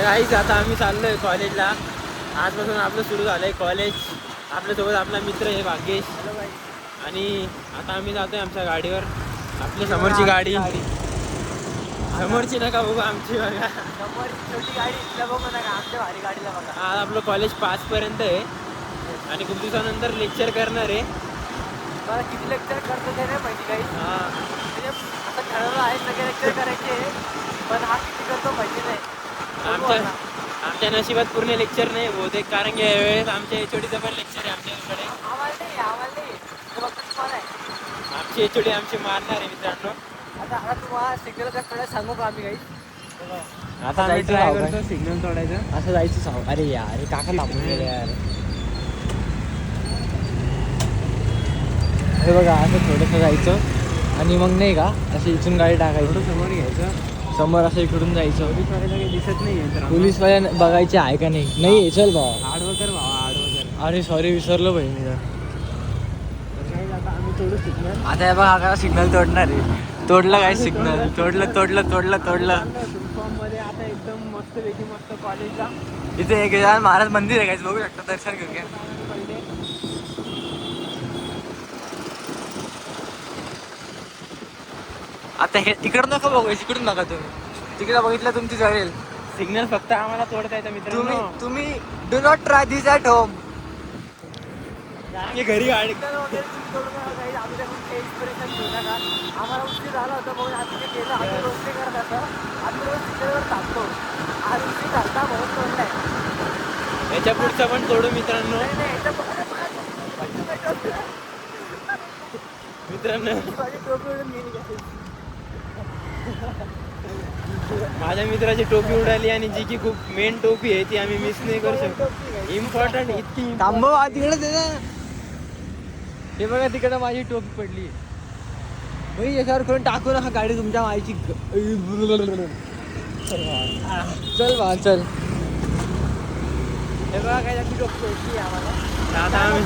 काहीच आता आम्ही चाललोय कॉलेजला. आजपासून आपलं सुरू झालंय कॉलेज. आपल्यासोबत आपला मित्र आहे भाग्येश. आणि आता आम्ही जातोय आमच्या गाडीवर. आपली समोरची गाडी, समोरची नका बघू, आमची बघा. समोरची छोटी गाडी बघू नका, आमच्या भारी गाडीला बघा. आज आपलं कॉलेज 5 पर्यंत आहे आणि खूप दिवसानंतर लेक्चर करणार आहे. मला किती लेक्चर करतो ते नाही माहिती काही. म्हणजे असं ठरवलं आहे सगळे लेक्चर करायचे, पण हा किती करतो माहिती नाही. आमच्या नशिबात पूर्ण लेक्चर नाही बहुतेक, कारण की यावेळेस आमच्या एचओडीचं पण लेक्चर आहे आमच्याकडे. आम्हाला नाही फक्त तुम्हाला आहे. आमची एचओडी आमची मारणार आहे मित्रांनो. आता तुम्हाला सिग्नल कसं सांगू का आम्ही काही. आता आम्ही ट्राय करतो सिग्नल तोडायचं. असं जायचं सांग. अरे यार अरे काका लांबून गेले यार. हे बघा असं थोडंसं जायचं आणि मग नाही का असं इथून गाडी टाकायची, समोर घ्यायचं, समोर असं इकडून जायचं. पोलीसवाल्याला काही दिसत नाही. पोलीसवाल्या बघायचे आहे का नाही. नाही चल भावा, आडवं कर भावा, आडवं कर. अरे सॉरी विसरलो भाई मी. आता आम्ही तोडू सिग्नल. आता हे बघा का सिग्नल तोडणार आहे. तोडलं काय सिग्नल, तोडलं. मध्ये आता एकदम मस्त पैकी मस्त कॉलेजला. इथे एक गजानन महाराज मंदिर आहे, काय बघू शकता, दर्शन घेऊया. आता हे तिकडं नका बघू, इकडून नका तुम्ही. तिकडे बघितलं तुमची जळेल. सिग्नल फक्त आम्हाला तोडता येतं मित्रांनो. तुम्ही do not try this at home. घरी गाडी आम्हाला उशीर झाला होता बघून आम्ही केलं. आम्ही रोस्टी करत असं आम्ही रोज तिकडे टाकतो. आज उशीर झाला म्हणून तोडलाय. याच्या पुढचं पण तोडू मित्रांनो. माझ्या मित्राची टोपी उडाली आणि जी की खूप मेन टोपी आहे ती आम्ही मिस नाही करू शकतो. इम्पॉर्टंट इतकी थांबव तिकडे. हे बघा तिकडे माझी टोपी पडली. भाई याच्यावर करून टाकू नका गाडी तुमच्या माईची. चल बा चल. हे बघा काय आपली टोपी पडली आम्हाला. आता आम्ही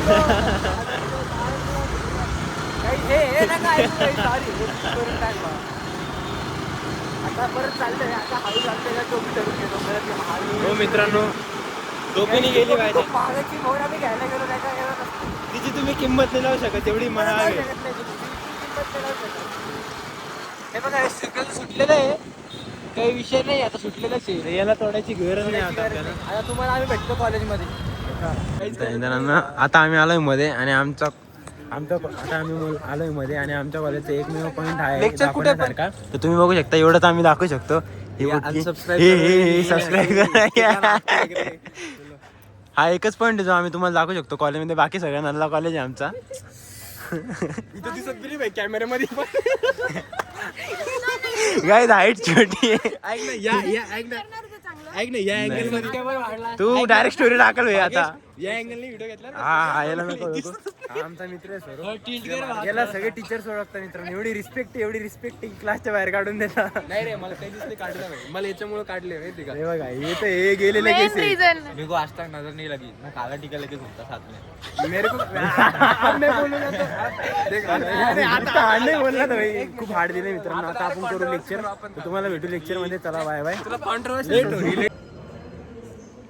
आता परत चाललंय. आता हळू लागते टोपी धरून घेतो. हो मित्रांनो, टोपीने गेली पाहिजे. महागाची मोड आम्ही घ्यायला गेलो काय काय गेलो. तिची तुम्ही किंमत नाही लावू शकत, एवढी महाग आहे. हे बघा सिग्नल सुटलेलं आहे, काही विषय नाही, आता सुटलेलंच आहे. याला तोडायची गरज नाही आता आपल्याला. आता तुम्हाला आम्ही भेटतो कॉलेजमध्ये. आता आम्ही आलोय मध्ये आणि आता आम्ही आलोय मध्ये आणि आमच्या कॉलेजचा एकमेव पॉईंट आहे लेक्चर कुठे पण का, तर तुम्ही बघू शकता. एवढंच आम्ही दाखवू शकतो. सबस्क्राईब करा. हा एकच पॉईंट आहे जो आम्ही तुम्हाला दाखवू शकतो कॉलेजमध्ये. बाकी सगळ्या नल्ला कॉलेज आहे आमचा. इथं दिसत गेली भाई कॅमेऱ्यामध्ये. काय हाईट छोटी आहे. ऐक ना या अँगल मध्ये तू डायरेक्ट स्टोरी टाकल भाई. आता या अँगलने व्हिडिओ घेतला. हा याला नको. आमचा मित्र आहे सर. याला सगळे टीचर्स ओळखतात मित्रांनो. एवढी रिस्पेक्ट क्लासच्या बाहेर काढून देता. नाही रे, मला काही दिसले काढलं नाही. मला याच्यामुळे काढले माहिती का. हे बघा हे गेलेले केस मेरे को आज तक नजर नहीं लगी. मैं काला टीका लेके घूमता साथ में. मेरे को हार्ड बोलला तर भाई खूप हार्ड दिले मित्रांनो. आता आपण करू लेक्चर. तुम्हाला भेटू लेक्चर मध्ये. चला बाय बाय.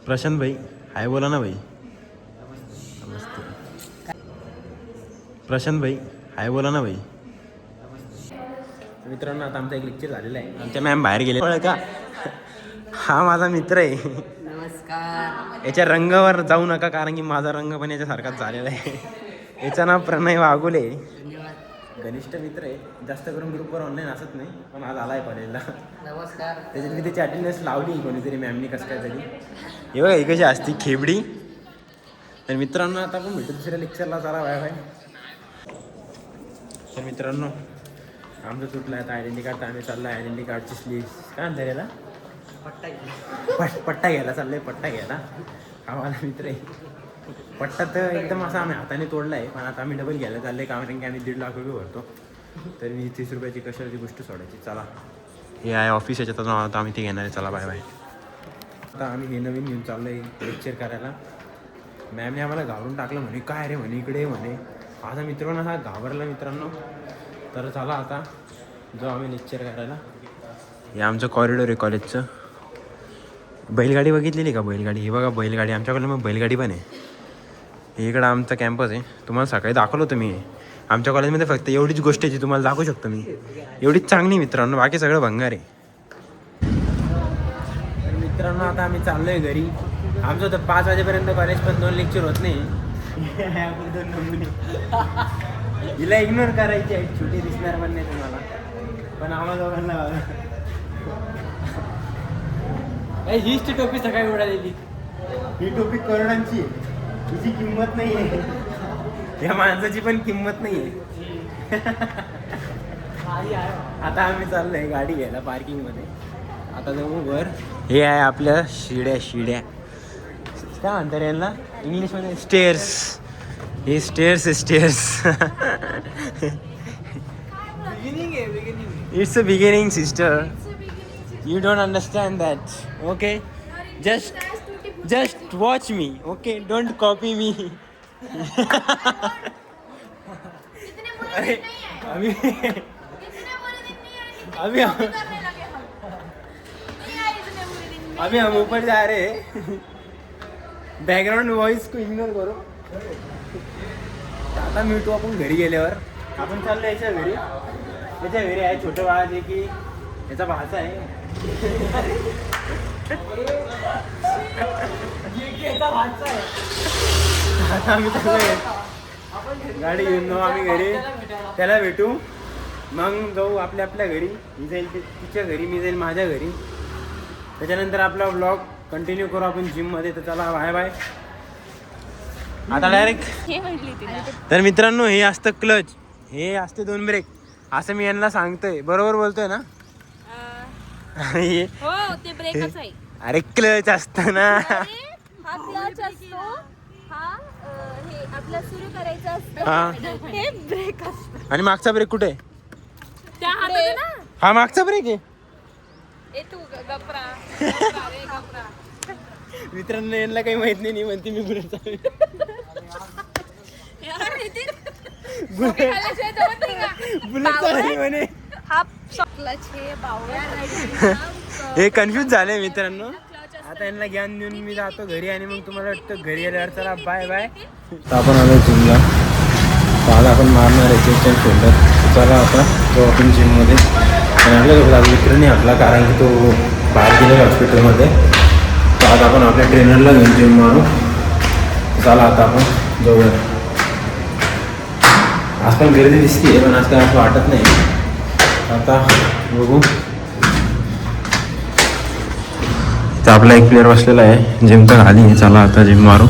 प्रशांत भाई हाय बोला ना भाई. प्रशांत भाई हाय बोला ना भाई. मित्रांनो आता आमचा एक लेक्चर झालेला आहे. आमच्या मॅम बाहेर गेले का. हा माझा मित्र आहे. नमस्कार. याच्या रंगावर जाऊ नका, कारण की माझा रंग पण याच्यासारखाच झालेला आहे. याचं नाव प्रणय वाघुले. घनिष्ठ मित्र आहे. जास्त करून ग्रुपवर ऑनलाईन असत नाही, पण आज आलाय कॉलेजला. नमस्कार. त्याच्यात मी त्याची अटेंडन्स लावली कोणीतरी मॅमनी कसं काय तरी. हे बघा ही कशी असती खेबडी. तर मित्रांनो आता आपण भेटू दुसऱ्या लेक्चरला. चला बाय बाय. तर मित्रांनो आमचं सुटलं आता आयडेंटी कार्ड. तर आम्ही चाललो आयडेंटी कार्डची स्लीव्स काय म्हणतात याला, पट्टा घ्यायला चाललंय. पट्टा घ्यायला आम्हाला मित्र आहे. पट्टा तर एकदम असा आम्ही हाताने तोडला आहे, पण आता आम्ही डबल घ्यायला चाललंय, कारण की आम्ही 1.5 लाख रुपये भरतो. तर मी 30 रुपयाची कशाची गोष्ट सोडायची. चला हे आहे ऑफिस, याच्यात आता आम्ही ते घेणार आहे. चला बाय बाय. आता आम्ही हे नवीन घेऊन चाललो आहे लेक्चर करायला. मॅमने आम्हाला घाबरून टाकलं. म्हणे काय रे म्हणे इकडे म्हणे. माझा मित्र पण असा घाबरला मित्रांनो. तर चला आता जो आम्ही लेक्चर करायला. हे आमचं कॉरिडॉर आहे कॉलेजचं. बैलगाडी बघितलेली का बैलगाडी? ही बघा बैलगाडी, आमच्याकडे मग बैलगाडी पण आहे. इकडं आमचा कॅम्पस आहे, तुम्हाला सकाळी दाखवलं होतं मी. आमच्या कॉलेजमध्ये फक्त एवढीच गोष्ट आहे जी तुम्हाला दाखवू शकतो मी, एवढीच चांगली मित्रांनो, बाकी सगळं भंगार आहे. तर मित्रांनो आता आम्ही चाललो आहे घरी. आमचं तर 5 वाजेपर्यंत कॉलेज, पण 2 लेक्चर होत नाही. 2 नमुने हिला इग्नोर करायची आहे, छोटी दिसणार पण नाही तुम्हाला, पण आम्हाला दोघांना हीच ती टोपी सकाळी उडालेली. ही टोपी करोडांची आहे, हिची किंमत नाही आहे, या माणसाची पण किंमत नाही आहे. आता आम्ही चाललोय गाडी घ्यायला पार्किंग मध्ये. आता जाऊ वर. हे आहे आपल्या शिड्या काय म्हणतात यांना इंग्लिशमध्ये? स्टेअर्स. हे stairs. It's a beginning sister, you don't understand that. Okay, just watch me. Okay, don't copy me. अरे अभी हम ऊपर जा रहे हैं, बॅकग्राऊंड वॉइस को इग्नोर करो. आता मिळतो आपण घरी गेल्यावर. आपण चाललो याच्या घरी. याच्या घरी आहे छोटं बाळ, जे की याचा भाचा आहे. आता आम्ही चाललोय गाडी घेऊन जाऊ आम्ही घरी, त्याला भेटू, मग जाऊ आपल्या घरी. मी जाईल तिच्या घरी, मी जाईल माझ्या घरी. त्याच्यानंतर आपला व्लॉग कंटिन्यू करू आपण जिममध्ये. तर चला, बाय बाय. आता डायरेक्ट. तर मित्रांनो, हे असतं क्लच, हे असते 2 ब्रेक, असं मी यांना सांगतोय. बरोबर बोलतोय ना? हो, ते ब्रेकच आहे. अरे क्लच असतं ना. हा क्लच असतो, हा हे आपलं सुरू करायचं असतं, हा. हे ब्रेक असतं. आणि मागचा ब्रेक कुठे आहे? त्या हातात ना. हा मागचा ब्रेक आहे. ए तू गप्रा. मित्रांनो, यांना काही माहित नाही, म्हणते मी बुलेट चालू. बुलेट चालू म्हणे. हा क्लच हे बावळा. हे कन्फ्युज झाले मित्रांनो. आता यांना ज्ञान देऊन मी जातो घरी, आणि मग तुम्हाला वाटतं घरी गेल्यावर चला बाय बाय. आपण आलो जिमला. आज आपण मारणार आहे चेस्ट शोल्डर. चला आता तो आपण जिममध्ये. आणि आपल्या मित्र नाही आपला, कारण की तो बाहेर गेलेला हॉस्पिटलमध्ये. तर आज आपण आपल्या ट्रेनरला घेऊन जिम मारू. चला आता आपण जाऊया. आज पण गर्दी दिसते, पण आज काय असं वाटत नाही. आता बघू. तर आपला एक प्लेअर बसलेला आहे जिम तर खाली. चला आता जिम मारू.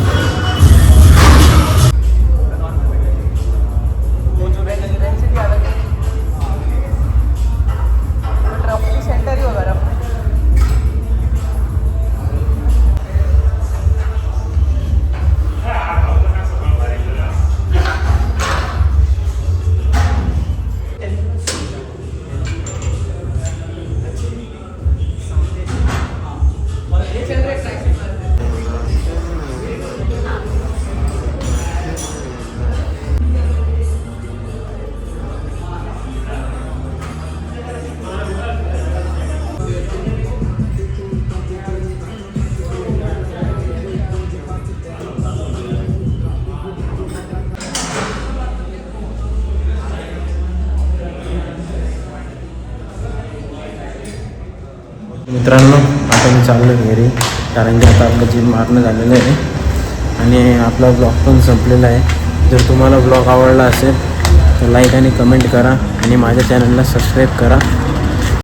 मित्रांनो, आता मी चाललो घरी, कारण की आता आपलं जिम मारणं झालेलं आहे आणि आपला ब्लॉग पण संपलेला आहे. जर तुम्हाला ब्लॉग आवडला असेल तर लाईक आणि कमेंट करा आणि माझ्या चॅनलला सबस्क्राईब करा.